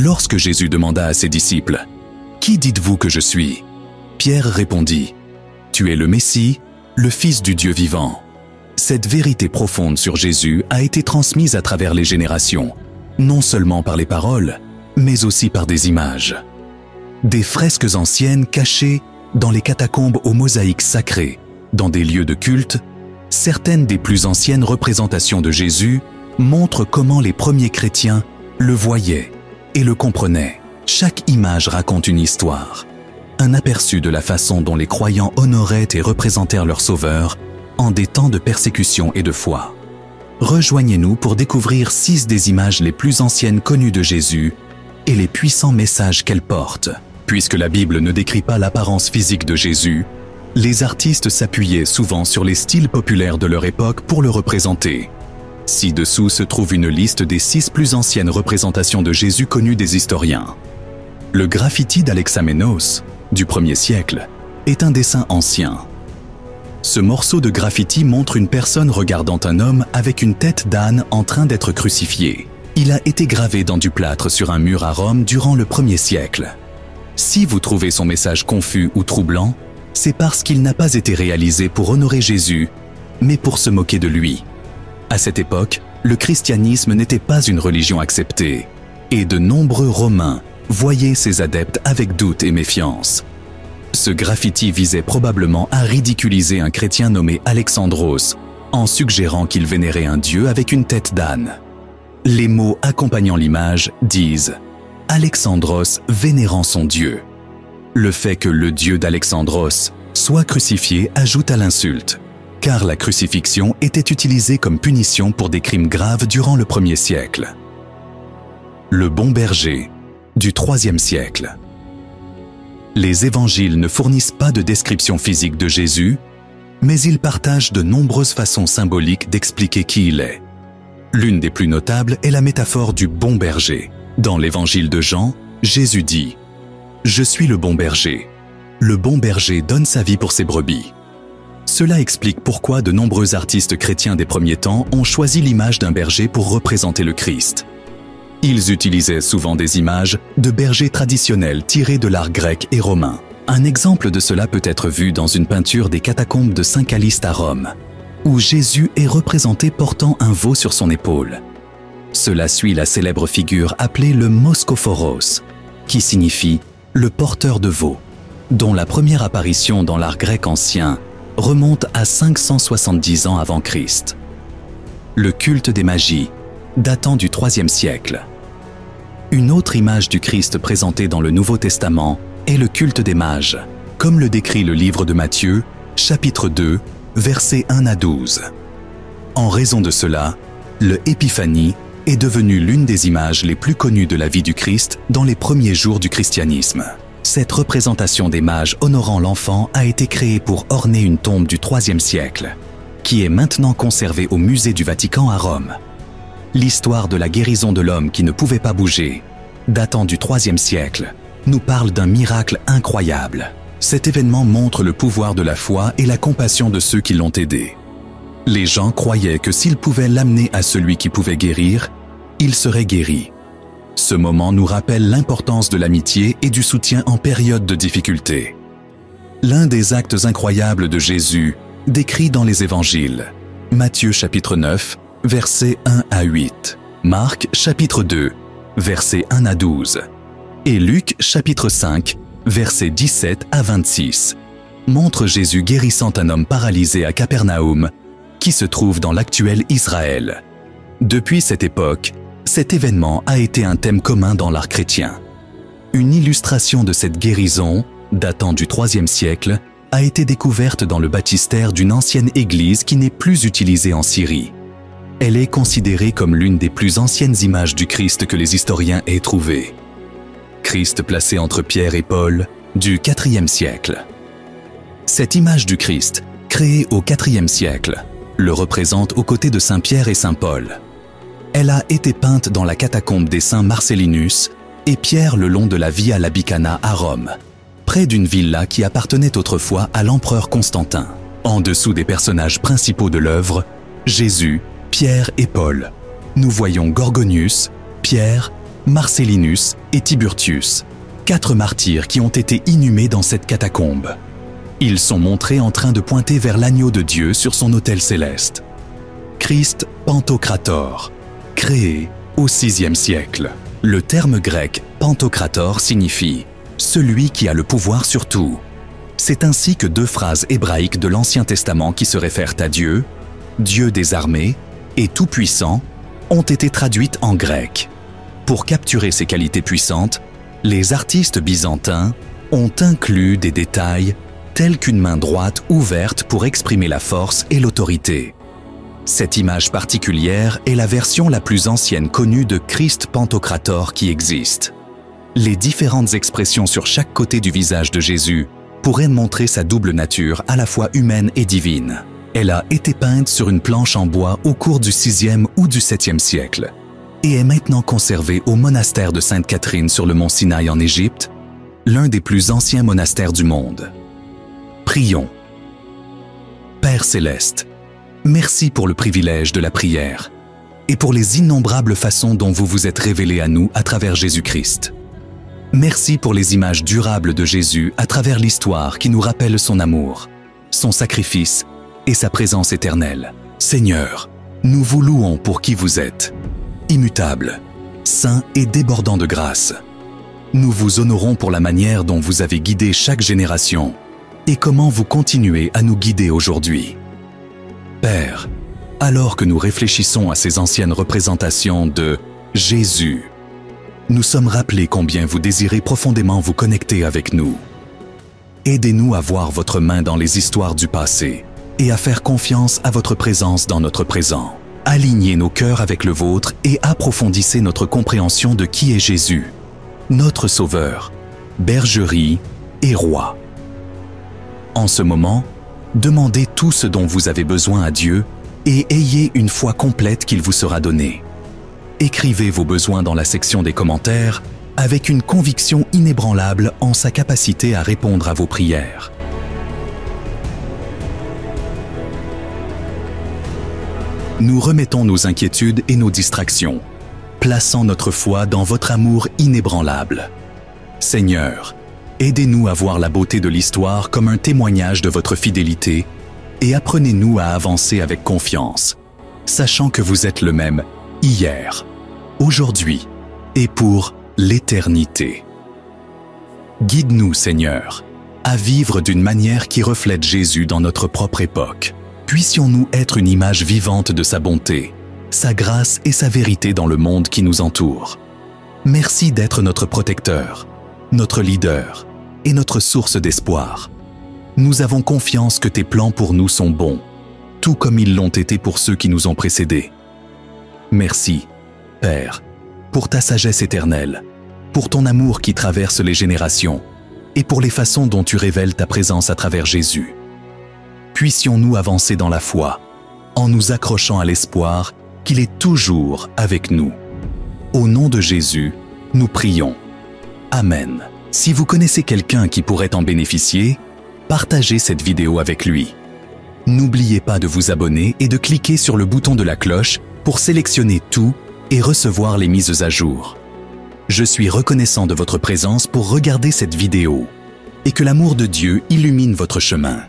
Lorsque Jésus demanda à ses disciples « Qui dites-vous que je suis ?» Pierre répondit « Tu es le Messie, le Fils du Dieu vivant. » Cette vérité profonde sur Jésus a été transmise à travers les générations, non seulement par les paroles, mais aussi par des images. Des fresques anciennes cachées dans les catacombes aux mosaïques sacrées, dans des lieux de culte, certaines des plus anciennes représentations de Jésus montrent comment les premiers chrétiens le voyaient et le comprenaient. Chaque image raconte une histoire, un aperçu de la façon dont les croyants honoraient et représentèrent leur Sauveur en des temps de persécution et de foi. Rejoignez-nous pour découvrir 6 des images les plus anciennes connues de Jésus et les puissants messages qu'elles portent. Puisque la Bible ne décrit pas l'apparence physique de Jésus, les artistes s'appuyaient souvent sur les styles populaires de leur époque pour le représenter. Ci-dessous se trouve une liste des 6 plus anciennes représentations de Jésus connues des historiens. Le graffiti d'Alexamenos, du 1er siècle, est un dessin ancien. Ce morceau de graffiti montre une personne regardant un homme avec une tête d'âne en train d'être crucifié. Il a été gravé dans du plâtre sur un mur à Rome durant le 1er siècle. Si vous trouvez son message confus ou troublant, c'est parce qu'il n'a pas été réalisé pour honorer Jésus, mais pour se moquer de lui. À cette époque, le christianisme n'était pas une religion acceptée, et de nombreux Romains voyaient ses adeptes avec doute et méfiance. Ce graffiti visait probablement à ridiculiser un chrétien nommé Alexandros, en suggérant qu'il vénérait un dieu avec une tête d'âne. Les mots accompagnant l'image disent « Alexandros vénérant son dieu ». Le fait que le dieu d'Alexandros soit crucifié ajoute à l'insulte, car la crucifixion était utilisée comme punition pour des crimes graves durant le 1er siècle. Le bon berger, du 3e siècle. Les évangiles ne fournissent pas de description physique de Jésus, mais ils partagent de nombreuses façons symboliques d'expliquer qui il est. L'une des plus notables est la métaphore du bon berger. Dans l'évangile de Jean, Jésus dit « Je suis le bon berger. Le bon berger donne sa vie pour ses brebis. » Cela explique pourquoi de nombreux artistes chrétiens des premiers temps ont choisi l'image d'un berger pour représenter le Christ. Ils utilisaient souvent des images de bergers traditionnels tirées de l'art grec et romain. Un exemple de cela peut être vu dans une peinture des catacombes de Saint Caliste à Rome, où Jésus est représenté portant un veau sur son épaule. Cela suit la célèbre figure appelée le Moschophoros, qui signifie « le porteur de veau », dont la première apparition dans l'art grec ancien remonte à 570 ans avant Christ. Le culte des magies, datant du 3e siècle. Une autre image du Christ présentée dans le Nouveau Testament est le culte des mages, comme le décrit le livre de Matthieu, chapitre 2, versets 1 à 12. En raison de cela, le Épiphanie est devenu l'une des images les plus connues de la vie du Christ dans les premiers jours du christianisme. Cette représentation des mages honorant l'enfant a été créée pour orner une tombe du 3e siècle, qui est maintenant conservée au musée du Vatican à Rome. L'histoire de la guérison de l'homme qui ne pouvait pas bouger, datant du 3e siècle, nous parle d'un miracle incroyable. Cet événement montre le pouvoir de la foi et la compassion de ceux qui l'ont aidé. Les gens croyaient que s'ils pouvaient l'amener à celui qui pouvait guérir, il serait guéri. Ce moment nous rappelle l'importance de l'amitié et du soutien en période de difficulté. L'un des actes incroyables de Jésus, décrit dans les évangiles, Matthieu chapitre 9, versets 1 à 8, Marc chapitre 2, versets 1 à 12, et Luc chapitre 5, versets 17 à 26, montre Jésus guérissant un homme paralysé à Capernaum, qui se trouve dans l'actuel Israël. Depuis cette époque, cet événement a été un thème commun dans l'art chrétien. Une illustration de cette guérison, datant du 3e siècle, a été découverte dans le baptistère d'une ancienne église qui n'est plus utilisée en Syrie. Elle est considérée comme l'une des plus anciennes images du Christ que les historiens aient trouvées. Christ placé entre Pierre et Paul, du 4e siècle. Cette image du Christ, créée au 4e siècle, le représente aux côtés de Saint Pierre et Saint Paul. Elle a été peinte dans la catacombe des saints Marcellinus et Pierre le long de la Via Labicana à Rome, près d'une villa qui appartenait autrefois à l'empereur Constantin. En dessous des personnages principaux de l'œuvre, Jésus, Pierre et Paul, nous voyons Gorgonius, Pierre Marcellinus et Tiburtius, 4 martyrs qui ont été inhumés dans cette catacombe. Ils sont montrés en train de pointer vers l'agneau de Dieu sur son autel céleste. Christ Pantocrator, créé au VIe siècle. Le terme grec Pantocrator signifie « celui qui a le pouvoir sur tout ». C'est ainsi que 2 phrases hébraïques de l'Ancien Testament qui se réfèrent à Dieu, Dieu des armées et Tout-Puissant, ont été traduites en grec. Pour capturer ces qualités puissantes, les artistes byzantins ont inclus des détails tels qu'une main droite ouverte pour exprimer la force et l'autorité. Cette image particulière est la version la plus ancienne connue de Christ Pantocrator qui existe. Les différentes expressions sur chaque côté du visage de Jésus pourraient montrer sa double nature à la fois humaine et divine. Elle a été peinte sur une planche en bois au cours du VIe ou du VIIe siècle et est maintenant conservée au monastère de Sainte-Catherine sur le mont Sinaï en Égypte, l'un des plus anciens monastères du monde. Prions. Père céleste, merci pour le privilège de la prière et pour les innombrables façons dont vous vous êtes révélé à nous à travers Jésus-Christ. Merci pour les images durables de Jésus à travers l'histoire qui nous rappellent son amour, son sacrifice et sa présence éternelle. Seigneur, nous vous louons pour qui vous êtes, immutable, saint et débordant de grâce. Nous vous honorons pour la manière dont vous avez guidé chaque génération et comment vous continuez à nous guider aujourd'hui. Père, alors que nous réfléchissons à ces anciennes représentations de Jésus, nous sommes rappelés combien vous désirez profondément vous connecter avec nous. Aidez-nous à voir votre main dans les histoires du passé et à faire confiance à votre présence dans notre présent. Alignez nos cœurs avec le vôtre et approfondissez notre compréhension de qui est Jésus, notre Sauveur, bergerie et roi. En ce moment, demandez tout ce dont vous avez besoin à Dieu et ayez une foi complète qu'il vous sera donné. Écrivez vos besoins dans la section des commentaires avec une conviction inébranlable en sa capacité à répondre à vos prières. Nous remettons nos inquiétudes et nos distractions, plaçant notre foi dans votre amour inébranlable. Seigneur, aidez-nous à voir la beauté de l'histoire comme un témoignage de votre fidélité et apprenez-nous à avancer avec confiance, sachant que vous êtes le même hier, aujourd'hui et pour l'éternité. Guide-nous, Seigneur, à vivre d'une manière qui reflète Jésus dans notre propre époque. Puissions-nous être une image vivante de sa bonté, sa grâce et sa vérité dans le monde qui nous entoure. Merci d'être notre protecteur, notre leader et notre source d'espoir. Nous avons confiance que tes plans pour nous sont bons, tout comme ils l'ont été pour ceux qui nous ont précédés. Merci, Père, pour ta sagesse éternelle, pour ton amour qui traverse les générations et pour les façons dont tu révèles ta présence à travers Jésus. Puissions-nous avancer dans la foi, en nous accrochant à l'espoir qu'il est toujours avec nous. Au nom de Jésus, nous prions. Amen. Si vous connaissez quelqu'un qui pourrait en bénéficier, partagez cette vidéo avec lui. N'oubliez pas de vous abonner et de cliquer sur le bouton de la cloche pour sélectionner tout et recevoir les mises à jour. Je suis reconnaissant de votre présence pour regarder cette vidéo et que l'amour de Dieu illumine votre chemin.